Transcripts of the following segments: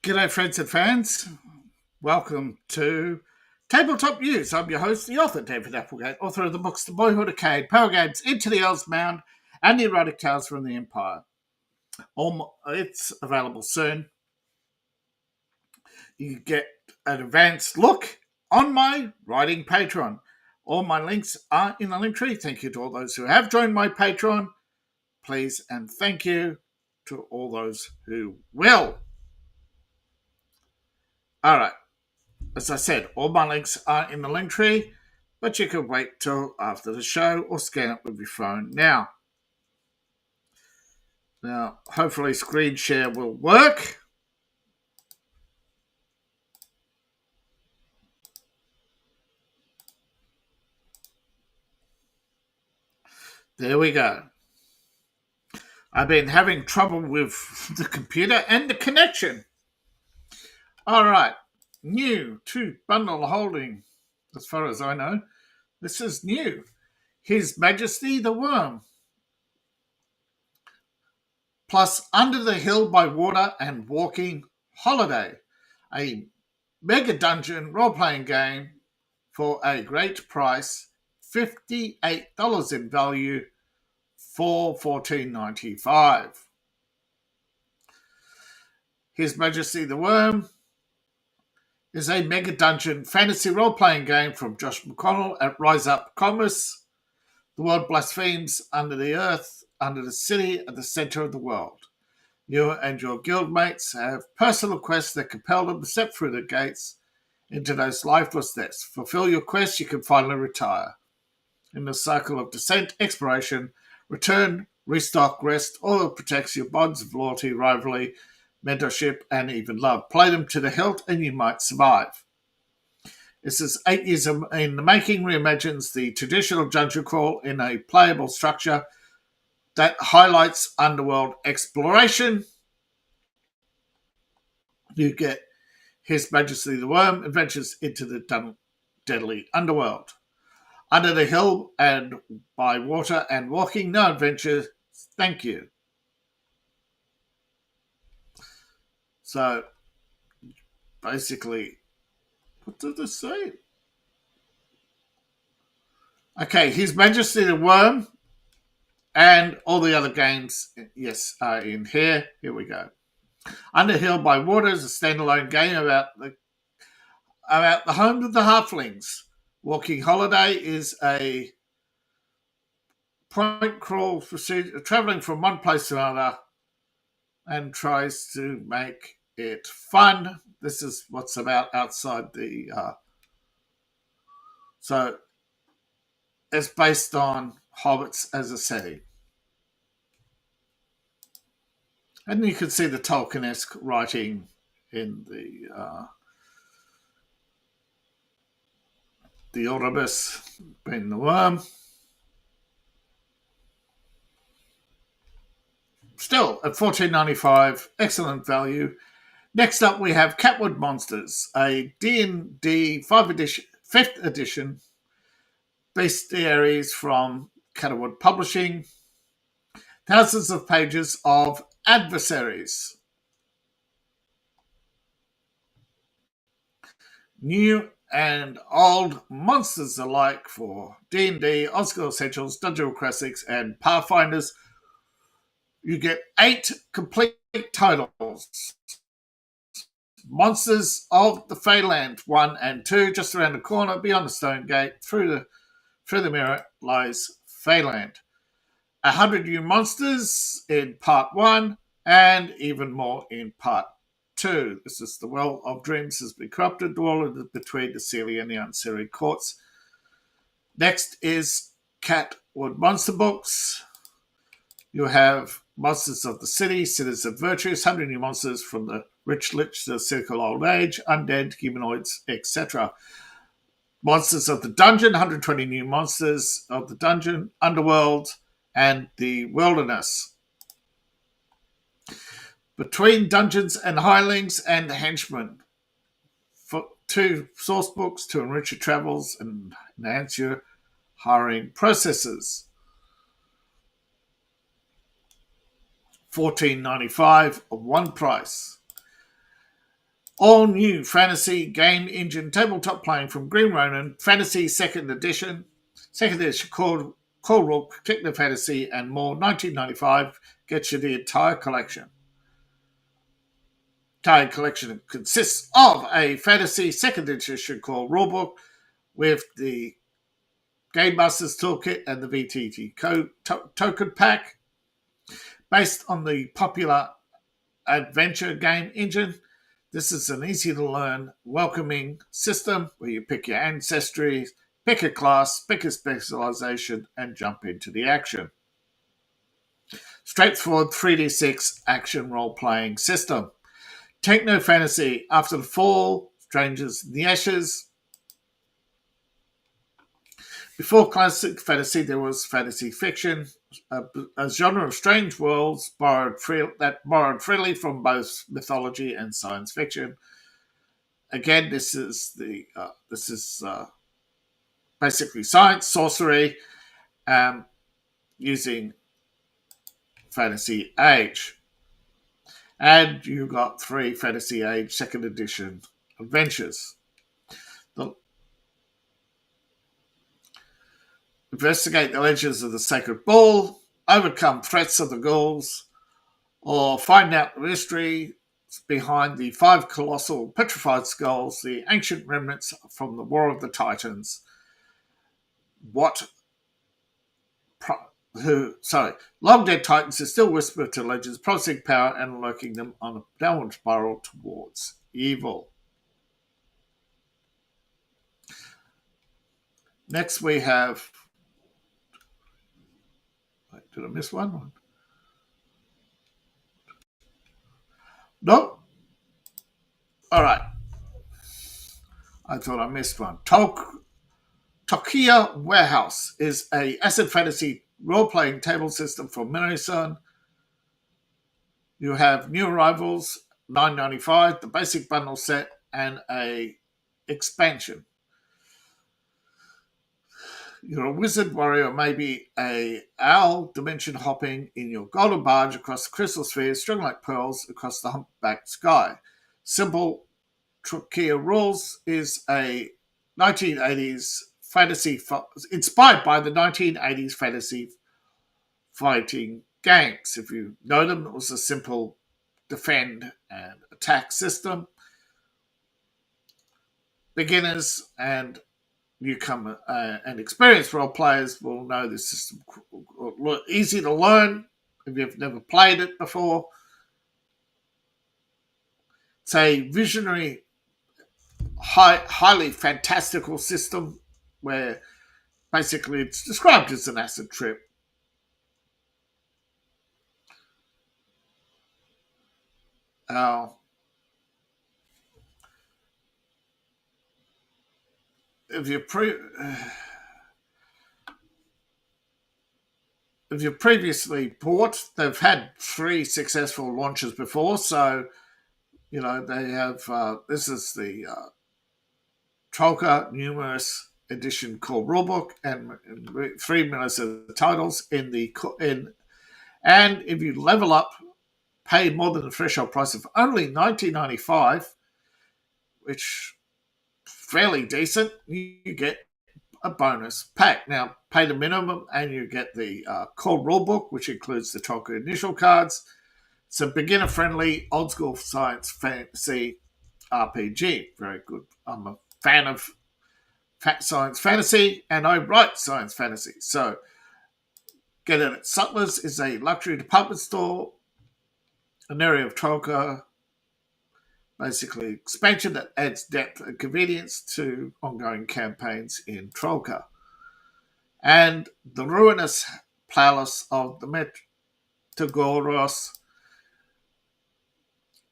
G'day, friends and fans. Welcome to Tabletop News. I'm your host, the author, David Applegate, author of the books The Boyhood Arcade, Power Games, Into the Elves Mound, and The Erotic Tales from the Empire. It's available soon. You get an advanced look on my writing Patreon. All my links are in the link tree. Thank you to all those who have joined my Patreon. Please and thank you to all those who will. All right. As I said, all my links are in the link tree, but you can wait till after the show or scan it with your phone now. Now, hopefully screen share will work. There we go. I've been having trouble with the computer and the connection. All right. New to bundle holding, as far as I know. This is new. His Majesty the Worm. Plus Under the Hill by Water and Walking Holiday. A mega dungeon role-playing game for a great price, $58 in value for $14.95. His Majesty the Worm is a mega dungeon fantasy role-playing game from Josh McConnell at Rise Up Commerce. The world blasphemes under the earth, under the city, at the center of the world. You and your guildmates have personal quests that compel them to step through the gates into those lifeless depths. Fulfill your quest, you can finally retire. In the cycle of descent, exploration, return, restock, rest, all protects your bonds of loyalty, rivalry, mentorship, and even love. Play them to the hilt and you might survive. This is 8 years in the making, reimagines the traditional dungeon crawl in a playable structure that highlights underworld exploration. You get His Majesty the Worm, adventures into the deadly underworld. Under the Hill and by Water and Walking, no adventure, thank you. So, basically, what did this say? Okay, His Majesty the Worm and all the other games, yes, are in here. Here we go. Under Hill by Water is a standalone game about the home of the halflings. Walking Holiday is a point crawl procedure, traveling from one place to another, and tries to make it fun. This is what's about outside the. So it's based on hobbits as a setting. And you can see the Tolkien-esque writing in the Oribus being the worm. Still, at $14.95, excellent value. Next up, we have Catwood Monsters, a D&D 5th edition bestiaries from Catwood Publishing. Thousands of pages of adversaries. New and old monsters alike for D&D, Oscar Essentials, Dungeon Classics, and Pathfinders. You get 8 complete titles. Monsters of the Feyland 1 and 2, just around the corner, beyond the stone gate, through the mirror lies Feyland. 100 new monsters in part 1, and even more in part 2. This is the Well of Dreams has been corrupted, the wall between the Seelie and the Unseelie courts. Next is Catwood Monster Books. You have Monsters of the City, Sinners of Virtues, 100 new monsters from the rich lich to the cynical old age, undead, humanoids, etc. Monsters of the Dungeon, 120 new monsters of the Dungeon, Underworld, and the Wilderness. Between Dungeons and Hirelings and the Henchmen. 2 source books to enrich your travels and enhance your hiring processes. $14.95 of one price. All new fantasy game engine tabletop playing from Green Ronin, Fantasy Second Edition. Second edition called Rook, Particular Fantasy, and more. 1995 gets you the entire collection. Entire collection consists of a fantasy second edition called Rulebook with the Game Master's Toolkit and the VTT token pack, based on the popular adventure game engine. This is an easy-to-learn, welcoming system where you pick your ancestry, pick a class, pick a specialization, and jump into the action. Straightforward 3d6 action role-playing system. Techno fantasy, After the Fall, Strangers in the Ashes. Before classic fantasy, there was fantasy fiction, a genre of strange worlds borrowed freely from both mythology and science fiction. Again, this is basically science, sorcery, using Fantasy Age. And you got 3 Fantasy Age second edition adventures. Investigate the legends of the Sacred Bull, overcome threats of the ghouls, or find out the mystery behind the 5 colossal petrified skulls, the ancient remnants from the War of the Titans. Long dead titans are still whispered to legends, promising power and lurking them on a downward spiral towards evil. Next we have... Did I miss one? Nope. All right. I thought I missed one. Tokia Warehouse is a acid fantasy role-playing table system from Minosun. You have new arrivals, $9.95, the basic bundle set, and a expansion. You're a wizard warrior, maybe a owl, dimension hopping in your golden barge across the crystal spheres, strung like pearls across the humpbacked sky. Simple Tokia rules is a 1980s fantasy, inspired by the 1980s fantasy fighting games. If you know them, it was a simple defend and attack system. Beginners and newcomer and experienced role players will know this system. Easy to learn if you've never played it before. It's a visionary, highly fantastical system where basically it's described as an acid trip. If you previously bought, they've had 3 successful launches before, so they have. This is the Trollka numerous edition called Rulebook, and 3 minutes of titles and if you level up, pay more than the threshold price of only $19.95, which fairly decent, you get a bonus pack. Now, pay the minimum and you get the core rulebook, which includes the Trollka initial cards. It's a beginner-friendly, old-school science fantasy RPG. Very good. I'm a fan of science fantasy, and I write science fantasy. So, get it at Sutler's is a luxury department store, an area of Trollka. Basically, expansion that adds depth and convenience to ongoing campaigns in Trollka. And the ruinous palace of the Metagoros,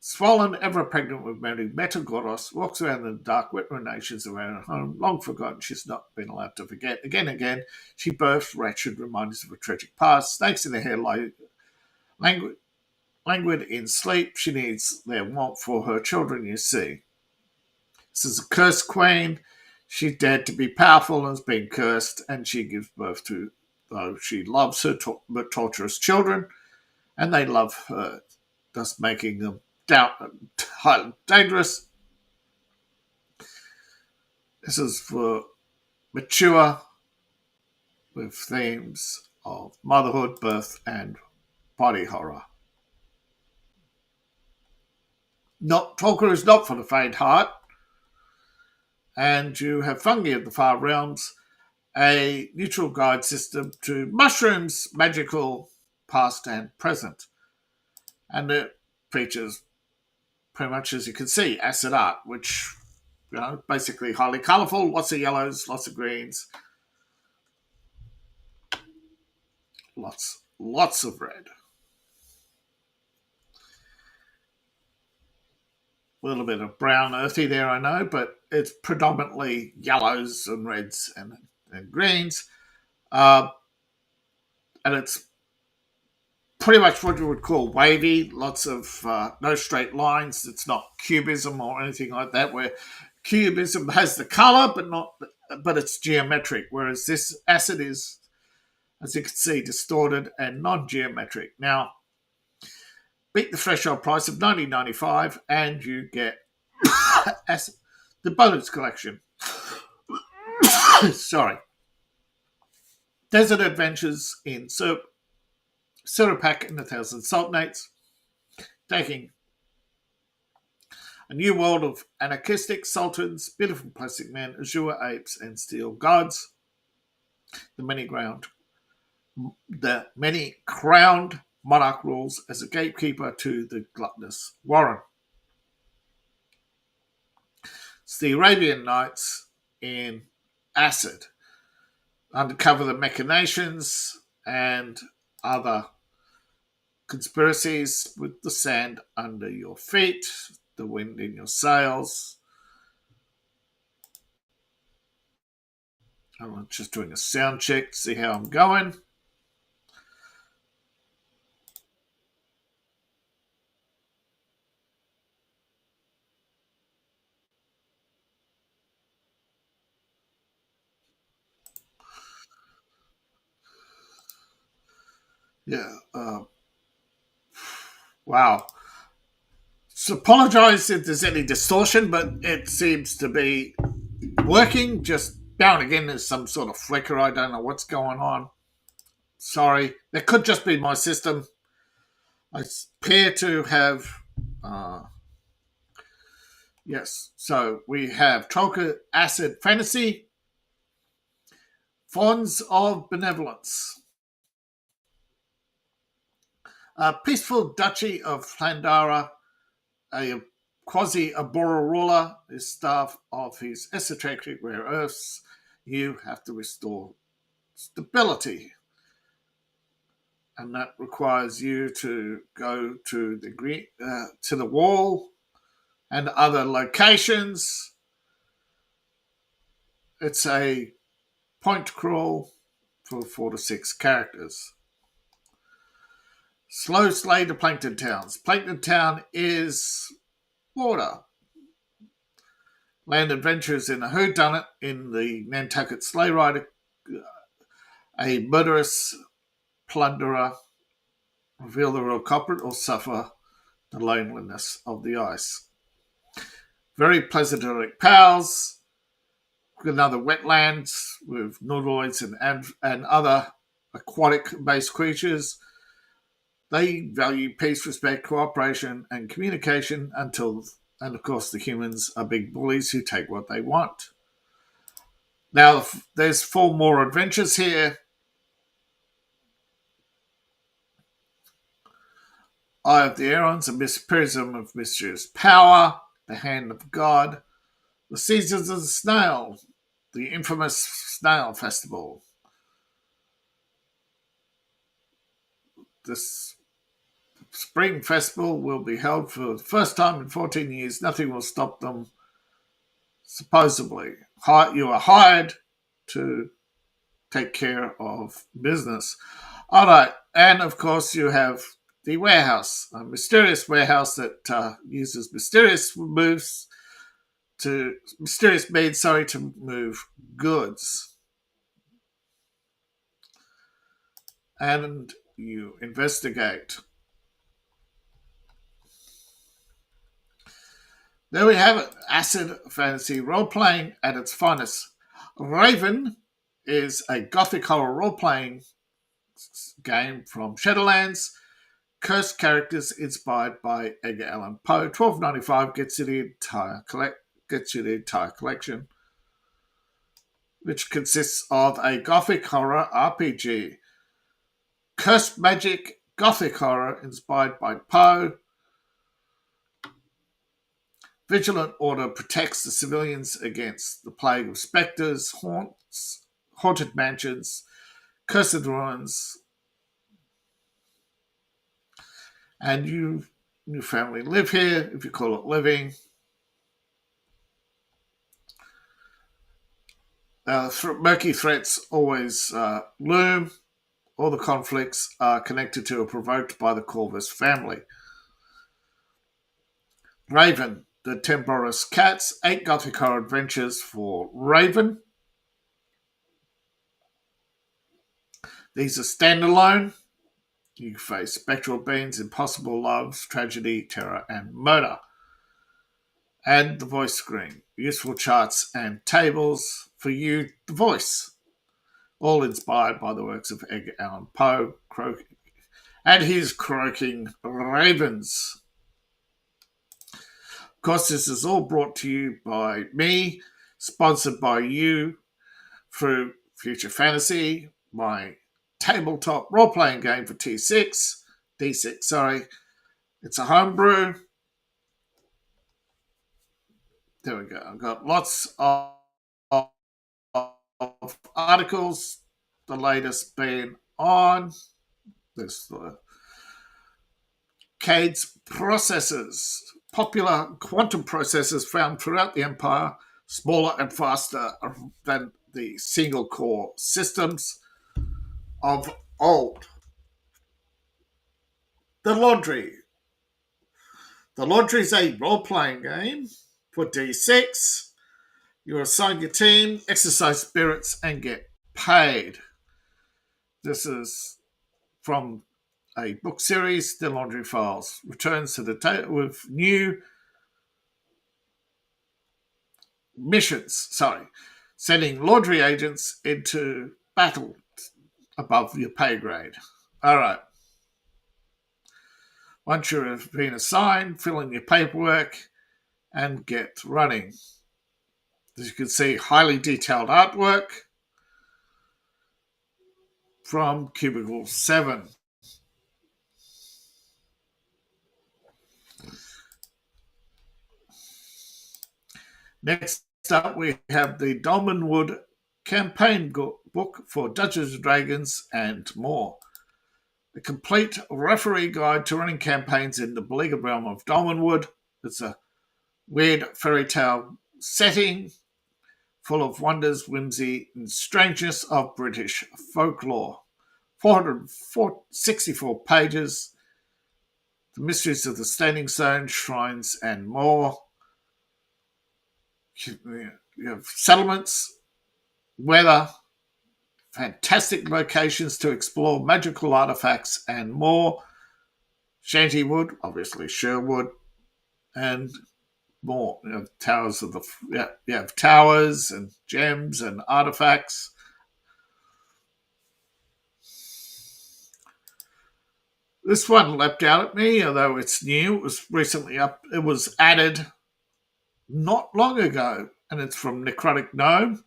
swollen, ever pregnant with Mary, Metagoros walks around in the dark, wet ruinations around her home, long forgotten she's not been allowed to forget. Again, she births wretched reminders of a tragic past. Snakes in her hair lie languid in sleep. She needs their warmth for her children, you see. This is a cursed queen. She dared to be powerful and has been cursed, and she gives birth to, though she loves her torturous children, and they love her, thus making them highly dangerous. This is for mature with themes of motherhood, birth, and body horror. Tolkien is not for the faint heart, and you have Fungi of the Far Realms, a neutral guide system to mushrooms, magical, past, and present. And it features, pretty much as you can see, acid art, which, basically highly colourful, lots of yellows, lots of greens, lots of red. A little bit of brown earthy there, I know, but it's predominantly yellows and reds and greens. And it's pretty much what you would call wavy, lots of no straight lines. It's not cubism or anything like that, where cubism has the colour but it's geometric, whereas this acid is, as you can see, distorted and non-geometric. Now, beat the threshold price of $19.95 and you get acid, the bonus collection. Sorry. Desert Adventures in Surapak and 1,000 Sultanates, taking a new world of anarchistic sultans, beautiful plastic men, azure apes, and steel gods. The many crowned monarch rules as a gatekeeper to the gluttonous warren. It's the Arabian Nights in acid. Uncover the machinations and other conspiracies with the sand under your feet, the wind in your sails. I'm just doing a sound check to see how I'm going. Yeah. Wow. So apologise if there's any distortion, but it seems to be working. Just now and again, there's some sort of flicker. I don't know what's going on. Sorry. That could just be my system. I appear to have... yes. So we have Troika Acid Fantasy, Fawns of Benevolence, Peaceful Duchy of Flandara, a quasi-Abora ruler is staff of his esoteric rare earths. You have to restore stability. And that requires you to go to the wall and other locations. It's a point crawl for 4 to 6 characters. Slow Slay to Plankton Towns. Plankton Town is water. Land adventures in a whodunit in the Nantucket Sleigh Rider. A murderous plunderer reveal the real culprit or suffer the loneliness of the ice. Very pleasantonic pals. Another wetlands with Nordroids and other aquatic-based creatures. They value peace, respect, cooperation, and communication and of course, the humans are big bullies who take what they want. Now, there's 4 more adventures here. Eye of the Aerons, a prism of mysterious power, the Hand of God, the Seasons of the Snail, the infamous Snail Festival. This Spring Festival will be held for the first time in 14 years. Nothing will stop them, supposedly. You are hired to take care of business. All right, and of course you have the warehouse, a mysterious warehouse that uses mysterious means to move goods. And you investigate. There we have it. Acid fantasy role-playing at its finest. Raven is a gothic horror role-playing game from Shadowlands. Cursed characters inspired by Edgar Allan Poe. $12.95 gets you the entire collection, which consists of a gothic horror RPG. Cursed magic gothic horror inspired by Poe. Vigilant Order protects the civilians against the plague of spectres, haunted mansions, cursed ruins, and you and your family live here, if you call it living. Murky threats always loom. All the conflicts are connected to or provoked by the Corvus family. Raven, the Temporous Cats, 8 gothic horror adventures for Raven. These are standalone. You face spectral beings, impossible loves, tragedy, terror, and murder. And the voice screen, useful charts and tables for you, the voice. All inspired by the works of Edgar Allan Poe and his croaking ravens. Of course, this is all brought to you by me, sponsored by you through Future Fantasy, my tabletop role-playing game for D6. It's a homebrew. There we go. I've got lots of articles, the latest being on this CAD's processors, popular quantum processors found throughout the Empire, smaller and faster than the single core systems of old. The Laundry. The Laundry is a role-playing game for D6. You assign your team, exercise spirits, and get paid. This is from a book series, The Laundry Files. Returns to the table with new missions. Sending laundry agents into battle above your pay grade. All right. Once you've been assigned, fill in your paperwork and get running. As you can see, highly detailed artwork from Cubicle 7. Next up, we have the Dolmenwood campaign book for Dungeons and Dragons and more. A complete referee guide to running campaigns in the beleaguered realm of Dolmenwood. It's a weird fairy tale setting full of wonders, whimsy, and strangeness of British folklore. 464 pages. The mysteries of the Standing Stone, shrines, and more. You have settlements, weather, fantastic locations to explore, magical artifacts, and more. Shantywood, obviously Sherwood, and more. You have towers and gems and artifacts. This one leapt out at me, although it's new. It was recently up. It was added not long ago, and it's from Necrotic Gnome.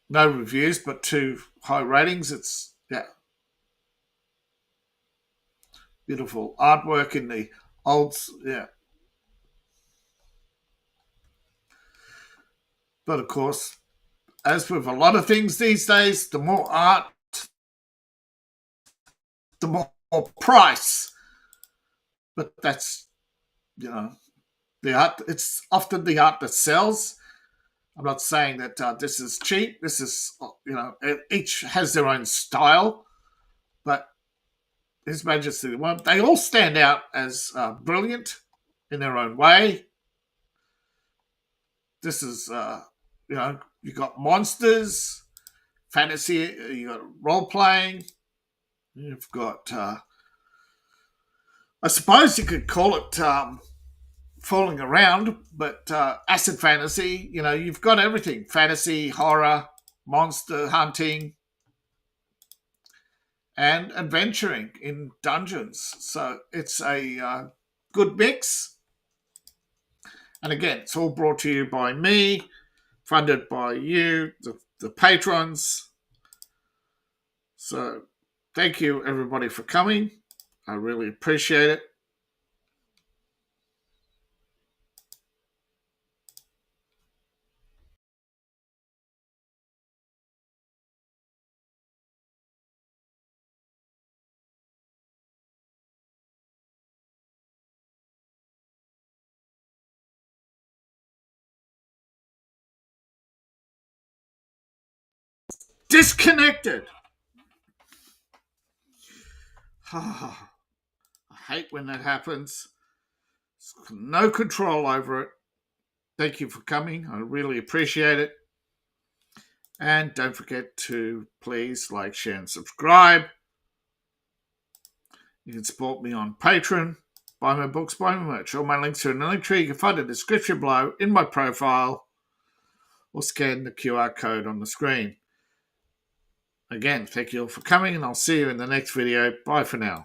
No reviews, but 2 high ratings. It's beautiful artwork in the old, But of course, as with a lot of things these days, the more art, the more price. But that's, the art. It's often the art that sells. I'm not saying that this is cheap. This is, each has their own style, but His Majesty, they all stand out as brilliant in their own way. This is, you got monsters, fantasy, you got role playing, you've got, I suppose you could call it falling around, but acid fantasy, you've got everything: fantasy, horror, monster hunting, and adventuring in dungeons. So it's a good mix. And again, it's all brought to you by me, funded by you, the patrons. So thank you, everybody, for coming. I really appreciate it. Disconnected. I hate when that happens. No control over it. Thank you for coming. I really appreciate it. And don't forget to please like, share, and subscribe. You can support me on Patreon, buy my books, buy my merch. All my links are in the link tree. You can find a description below in my profile or scan the QR code on the screen. Again, thank you all for coming, and I'll see you in the next video. Bye for now.